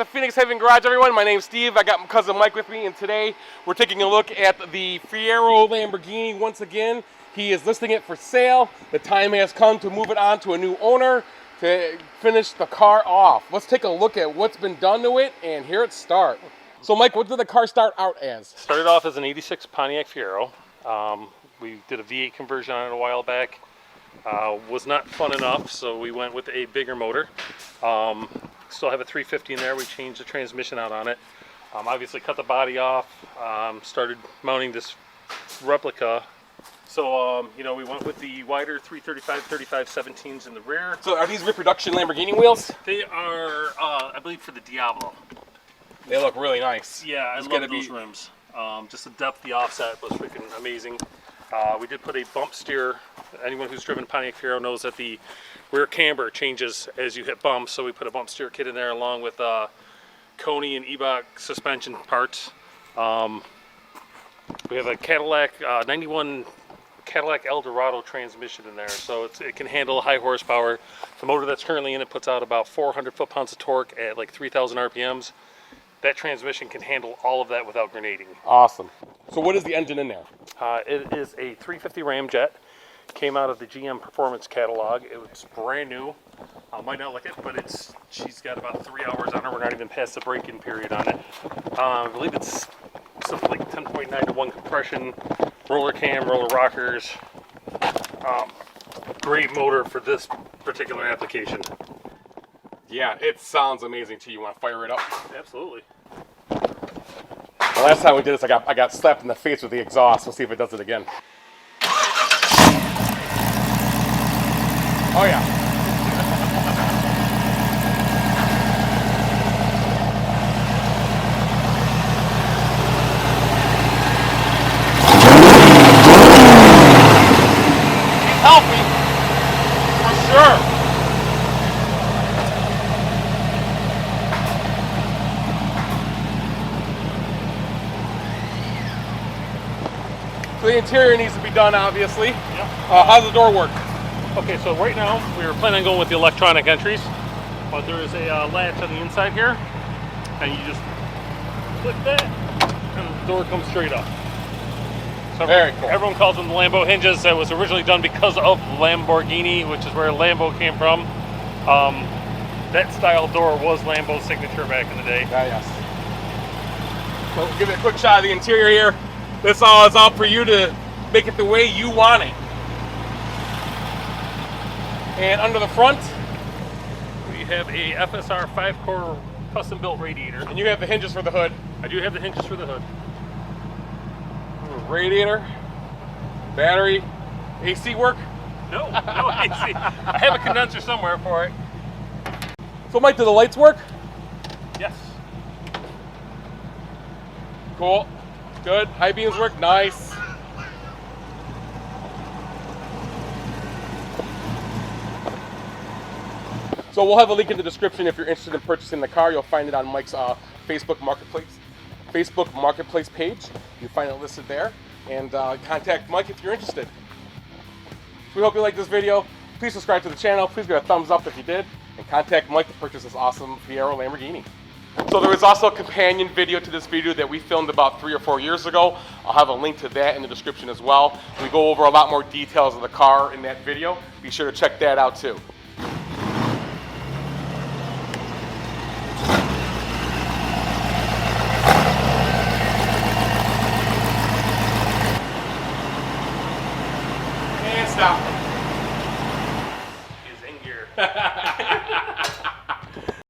the Phoenix Haven Garage, everyone. My name's Steve. I got my cousin Mike with me, and today we're taking a look at the Fiero Lamborghini once again. He is listing it for sale. The time has come to move it on to a new owner to finish the car off. Let's take a look at what's been done to it and hear it start. So Mike, what did the car start out as? Started off as an 86 Pontiac Fiero. We did a V8 conversion on it a while back. Was not fun enough, so we went with a bigger motor. Still have a 350 in there. We changed the transmission out on it. Obviously cut the body off. Started mounting this Replica. So, you know, we went with the wider 335 17s in the rear. So are these reproduction Lamborghini wheels? They are, I believe, for the Diablo. They look really nice. Yeah, I love those rims. Just the depth, the offset was freaking amazing. We did put a bump steer. Anyone who's driven Pontiac Fiero knows that the rear camber changes as you hit bumps, so we put a bump steer kit in there along with Coney and Ebach suspension parts. We have a Cadillac 91 Cadillac Eldorado transmission in there, so it can handle high horsepower. The motor that's currently in it puts out about 400 foot-pounds of torque at like 3,000 RPMs. That transmission can handle all of that without grenading. Awesome. So what is the engine in there? It is a 350 Ramjet. Came out of the GM Performance catalog. It was brand new. Might not like it, but she's got about 3 hours on her. We're not even past the break-in period on it. I believe it's something like 10.9 to 1 compression, roller cam, roller rockers. Great motor for this particular application. Yeah, it sounds amazing too. You want to fire it up? Absolutely. The last time we did this, I got slapped in the face with the exhaust. We'll see if it does it again. Oh yeah. He's healthy, for sure. So the interior needs to be done, obviously. Yep. How does the door work? Okay, so right now we were planning on going with the electronic entries, but there is a latch on the inside here, and you just click that, and the door comes straight up. So very cool. Everyone calls them the Lambo hinges. That was originally done because of Lamborghini, which is where Lambo came from. That style door was Lambo's signature back in the day. Yes. So give it a quick shot of the interior here. This all is out for you to make it the way you want it. And under the front, we have a FSR 5-core custom-built radiator. And you have the hinges for the hood. I do have the hinges for the hood. Radiator, battery, AC work? No AC. I have a condenser somewhere for it. So Mike, do the lights work? Yes. Cool. Good. High beams work? Nice. So we'll have a link in the description if you're interested in purchasing the car. You'll find it on Mike's Facebook Marketplace page. You'll find it listed there. And contact Mike if you're interested. So we hope you liked this video. Please subscribe to the channel. Please give it a thumbs up if you did. And contact Mike to purchase this awesome Fiero Lamborghini. So there was also a companion video to this video that we filmed about 3 or 4 years ago. I'll have a link to that in the description as well. We go over a lot more details of the car in that video. Be sure to check that out too. And stop. Is in gear.